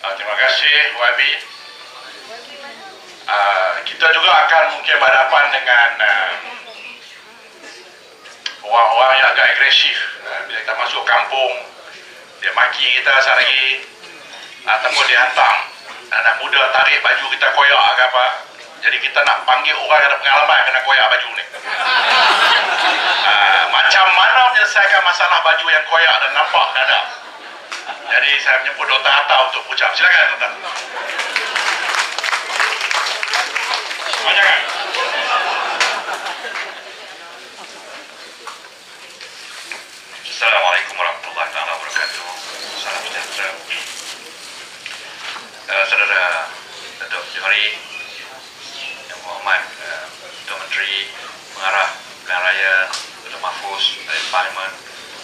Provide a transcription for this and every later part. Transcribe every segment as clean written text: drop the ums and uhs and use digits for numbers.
Terima kasih YB. Kita juga akan mungkin berhadapan dengan orang-orang yang agak agresif. Bila kita masuk kampung, dia maki kita sehari ataupun dia hantam anak muda tarik baju kita koyak ke apa. Jadi kita nak panggil orang yang ada pengalaman kena koyak baju ni. Macam mana menyelesaikan masalah baju yang koyak dan nampak dada. Jadi saya menyebut Dr. Hatta untuk berucap. Silakan Dr. Silakan. Assalamualaikum warahmatullahi wabarakatuh. Salam sejahtera. Saudara Datuk Johari, Yang Berhormat Datuk Menteri, Pengarah Pilihan Raya, Dr. Mahfuz dari Parlimen,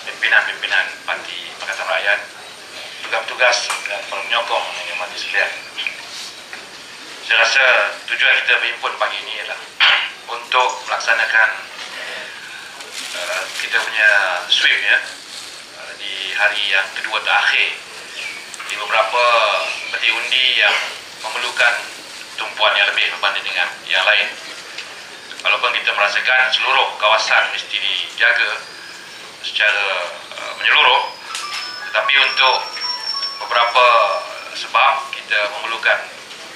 pimpinan-pimpinan Parti Pakatan Rakyat, tugas-tugas dan penyokong yang mati sekalian. Saya rasa tujuan kita berhimpun pagi ini ialah untuk melaksanakan kita punya sweep ya, di hari yang kedua terakhir di beberapa peti undi yang memerlukan tumpuan yang lebih berbanding dengan yang lain. Walaupun kita merasakan seluruh kawasan mesti dijaga secara menyeluruh, tetapi untuk beberapa sebab kita memerlukan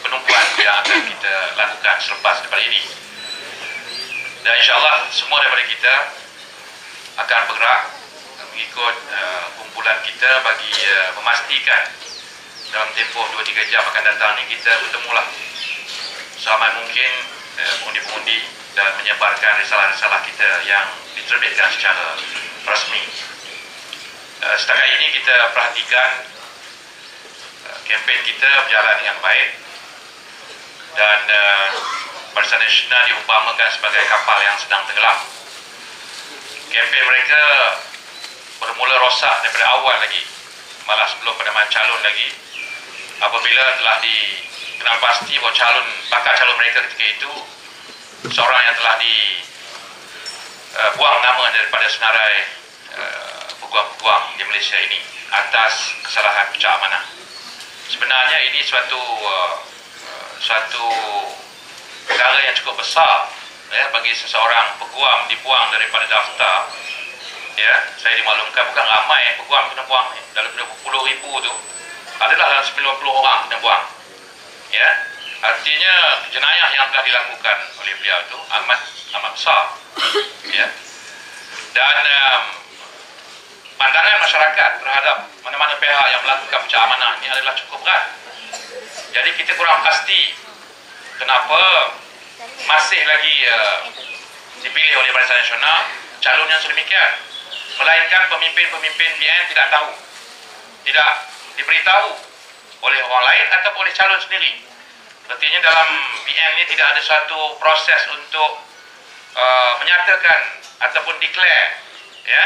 penumpuan yang akan kita lakukan selepas daripada ini. Dan insyaAllah semua daripada kita akan bergerak mengikut kumpulan kita bagi memastikan dalam tempoh 2-3 jam akan datang ni kita bertemulah seramai mungkin pengundi-pengundi dan menyebarkan risalah-risalah kita yang diterbitkan secara rasmi. Setakat ini kita perhatikan kempen kita berjalan dengan baik dan Barisan Nasional diumpamakan sebagai kapal yang sedang tenggelam. Kempen mereka bermula rosak daripada awal lagi, malah sebelum penanaman calon lagi, apabila telah dikenal pasti bahawa bakal calon mereka ketika itu seorang yang telah dibuang nama daripada senarai peguam-peguam di Malaysia ini atas kesalahan pecah amanah. Sebenarnya ini suatu perkara yang cukup besar ya, bagi seseorang peguam dibuang daripada daftar. Ya, saya dimaklumkan bukan ramai peguam kena buang, dalam 20,000 tu adalah dalam 90 orang kena buang. Ya, artinya jenayah yang telah dilakukan oleh beliau itu amat besar. Ya, dan pandangan masyarakat terhadap mana-mana pihak yang melakukan pecah amanah ini adalah cukup berat. Jadi kita kurang pasti kenapa masih lagi dipilih oleh Barisan Nasional calon yang sedemikian, melainkan pemimpin-pemimpin BN tidak tahu, tidak diberitahu oleh orang lain ataupun oleh calon sendiri. Artinya dalam BN ini tidak ada suatu proses untuk menyatakan ataupun declare ya,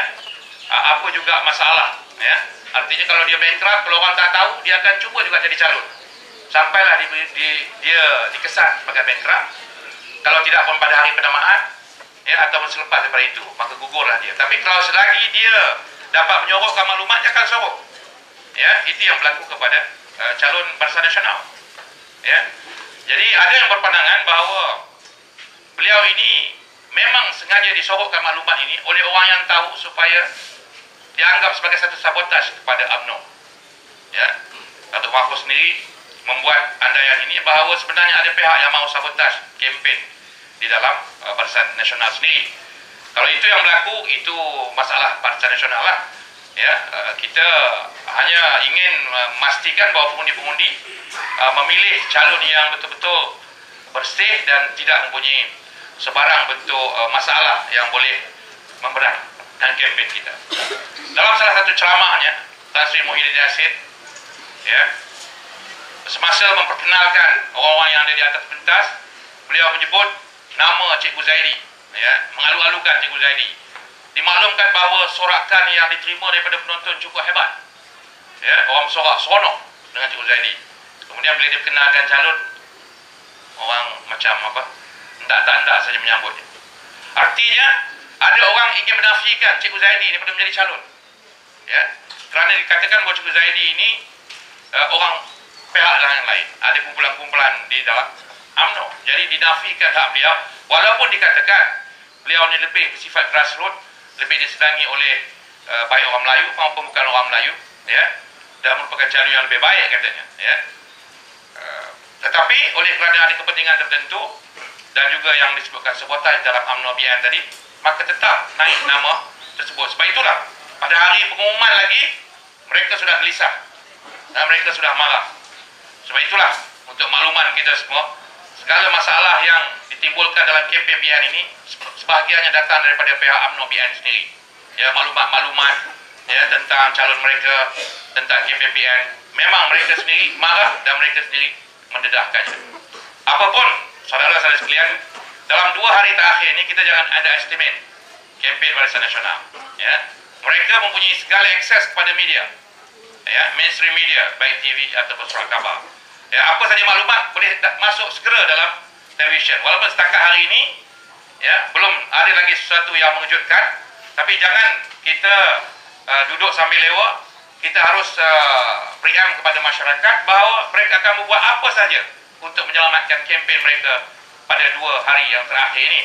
apa juga masalah ya. Artinya kalau dia bankrupt, kalau orang tak tahu, dia akan cuba juga jadi calon sampailah dia dikesan sebagai bankrupt. Kalau tidak pun pada hari penamaan ya, ataupun selepas daripada itu, maka gugurlah dia. Tapi kalau selagi dia dapat menyorokkan maklumat, dia akan sorok ya. Itu yang berlaku kepada calon Barisan Nasional ya. Jadi ada yang berpandangan bahawa beliau ini memang sengaja disorokkan maklumat ini oleh orang yang tahu supaya dianggap sebagai satu sabotaj kepada UMNO ya. Datuk Mahfuz sendiri membuat andaian ini bahawa sebenarnya ada pihak yang mahu sabotaj kempen di dalam Barisan Nasional sendiri. Kalau itu yang berlaku, itu masalah Barisan Nasional lah ya. Kita hanya ingin memastikan bahawa pengundi-pengundi memilih calon yang betul-betul bersih dan tidak mempunyai sebarang bentuk masalah yang boleh memberatkan kempen kita. Dalam salah satu ceramahnya, Tan Sri Muhyiddin Yassin ya, semasa memperkenalkan orang-orang yang ada di atas pentas, beliau menyebut nama Cikgu Zaidi ya, mengalu-alukan Cikgu Zaidi. Dimaklumkan bahawa sorakan yang diterima daripada penonton cukup hebat ya, orang bersorak seronok dengan Cikgu Zaidi. Kemudian bila dia perkenalkan calon, orang macam apa, hendak-hendak saja menyambutnya. Artinya ada orang ingin menafikan Cikgu Zaidi daripada menjadi calon ya, kerana dikatakan bahawa Cikgu Zaidi ini orang yang lain. Ada kumpulan-kumpulan di dalam UMNO. Jadi dinafikan hak beliau, walaupun dikatakan beliau ni lebih bersifat grassroots, lebih disenangi oleh baik orang Melayu maupun bukan orang Melayu, ya, dan merupakan calon yang lebih baik katanya, ya. Tetapi oleh kerana ada kepentingan tertentu dan juga yang disebutkan sabotaj dalam UMNO BN tadi, maka tetap naik nama tersebut. Sebab itulah pada hari pengumuman lagi mereka sudah gelisah dan mereka sudah marah. Sebab itulah, untuk makluman kita semua, segala masalah yang ditimbulkan dalam kempen BN ini sebahagiannya datang daripada pihak UMNO BN sendiri. Ya, maklumat-maklumat, ya, tentang calon mereka, tentang kempen BN, memang mereka sendiri marah dan mereka sendiri mendedahkannya. Apapun, saudara-saudara sekalian, dalam 2 hari terakhir ini kita jangan ada estimate kempen Barisan Nasional. Ya, mereka mempunyai segala akses kepada media, ya, mainstream media, baik TV ataupun surat khabar. Ya, apa saja maklumat boleh masuk segera dalam televisyen. Walaupun setakat hari ini, ya, belum ada lagi sesuatu yang mengejutkan, tapi jangan kita duduk sambil lewat. Kita harus berikan kepada masyarakat bahawa mereka akan membuat apa saja untuk menyelamatkan kempen mereka pada 2 hari yang terakhir ini.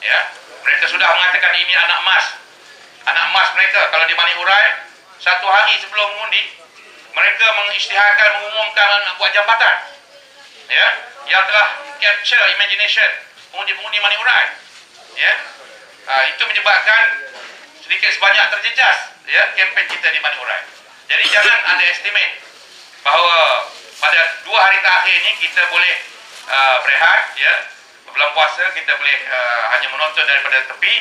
Ya, mereka sudah mengatakan ini anak emas mereka. Kalau di Mani Urai, 1 hari sebelum mengundi, mereka mengisytiharkan, mengumumkan nak buat jambatan, ya, yang telah capture imagination pengundi-pengundi Mani Urai. Ya, itu menyebabkan sedikit sebanyak terjejas, ya, kempen kita di Mani Urai. Jadi jangan underestimate bahawa pada 2 hari terakhir ini kita boleh berehat, ya, bulan puasa kita boleh hanya menonton daripada tepi,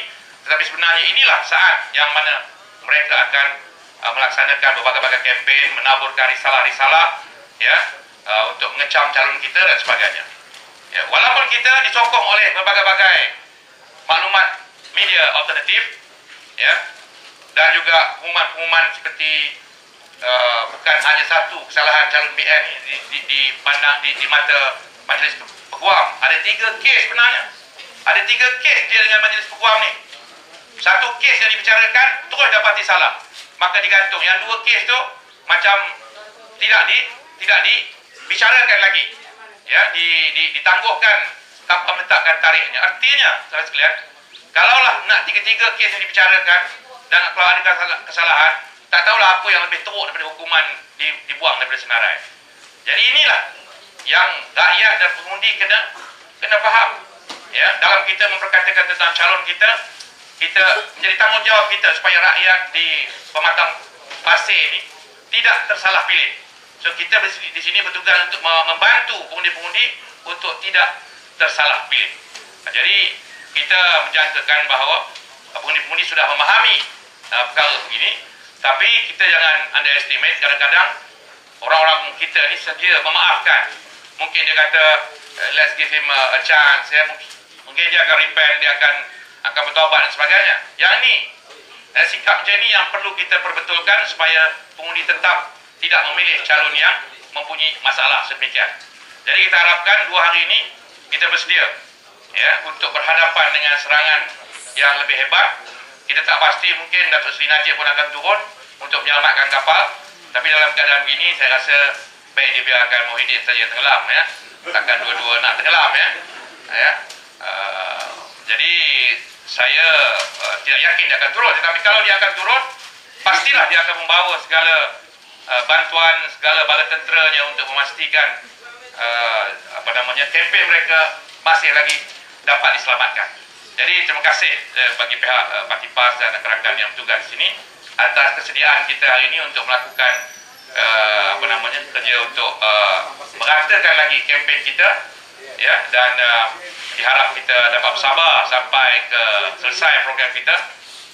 tetapi sebenarnya inilah saat yang mana mereka akan melaksanakan berbagai-bagai kempen, menaburkan risalah-risalah, ya, untuk mengecam calon kita dan sebagainya. Ya, walaupun kita disokong oleh berbagai-bagai maklumat media alternatif, ya, dan juga pengumuman-pengumuman seperti bukan hanya satu kesalahan calon BN dipandang di mata Majlis Peguam. Ada 3 kes sebenarnya. Ada 3 kes dia dengan Majlis Peguam ni. 1 kes yang dibicarakan terus dapati salah, maka digantung. Yang 2 kes tu macam tidak dibicarakan lagi, ya, ditangguhkan tanpa menetapkan tarikhnya. Artinya, saudara sekalian, kalaulah nak 3 kes yang dibicarakan dan kalau ada kesalahan, tak tahulah apa yang lebih teruk daripada hukuman dibuang daripada senarai. Jadi inilah yang rakyat dan pengundi kena faham, ya, dalam kita memperkatakan tentang calon kita menjadi tanggungjawab kita supaya rakyat di Pematang Pasir ini tidak tersalah pilih. So kita di sini bertugas untuk membantu pengundi-pengundi untuk tidak tersalah pilih. Jadi kita menjangkakan bahawa pengundi-pengundi sudah memahami perkara begini. Tapi kita jangan underestimate. Kadang-kadang orang-orang kita ni sedia memaafkan. Mungkin dia kata let's give him a chance, ya. Mungkin dia akan repent, dia akan bertaubat dan sebagainya. Yang ni sikap macam ni yang perlu kita perbetulkan supaya pengundi tetap tidak memilih calon yang mempunyai masalah sedemikian. Jadi kita harapkan 2 hari ini kita bersedia, ya, untuk berhadapan dengan serangan yang lebih hebat. Kita tak pasti, mungkin Datuk Seri Najib pun akan turun untuk menyelamatkan kapal. Tapi dalam keadaan begini, saya rasa baik dibiarkan Muhyiddin saja tenggelam, ya. Takkan dua-dua nak tenggelam, ya. Jadi saya tidak yakin dia akan turun. Tetapi kalau dia akan turun, pastilah dia akan membawa segala bantuan, segala bala tenteranya untuk memastikan kempen mereka masih lagi dapat diselamatkan. Jadi terima kasih bagi pihak Parti PAS dan rakan-rakan yang bertugas di sini atas kesediaan kita hari ini untuk melakukan kerja untuk meratakan lagi kempen kita, ya, dan diharap kita dapat bersabar sampai ke selesai program kita,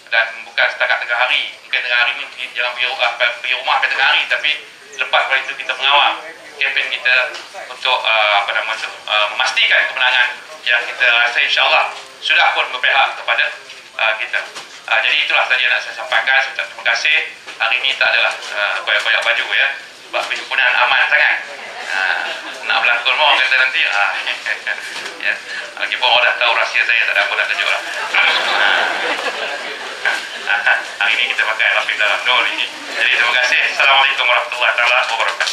dan bukan setakat tengah hari. Mungkin tengah hari ini jangan pergi rumah pada tengah hari, tapi lepas pada itu kita mengawal kempen kita untuk memastikan kemenangan yang kita rasa insya-Allah sudah pun berpihak kepada kita. Jadi itulah saja yang nak saya sampaikan. Saya ucap terima kasih. Hari ini tak adalah koyak-koyak baju, ya, sebab perhimpunan aman sangat. Nak berlakon orang kata nanti, ya, lagi pun orang dah tahu rahsia saya, tak ada apa nak tunjuk lah. Hari ini kita pakai lapis dalam nol ini. Jadi terima kasih. Assalamualaikum warahmatullahi wabarakatuh.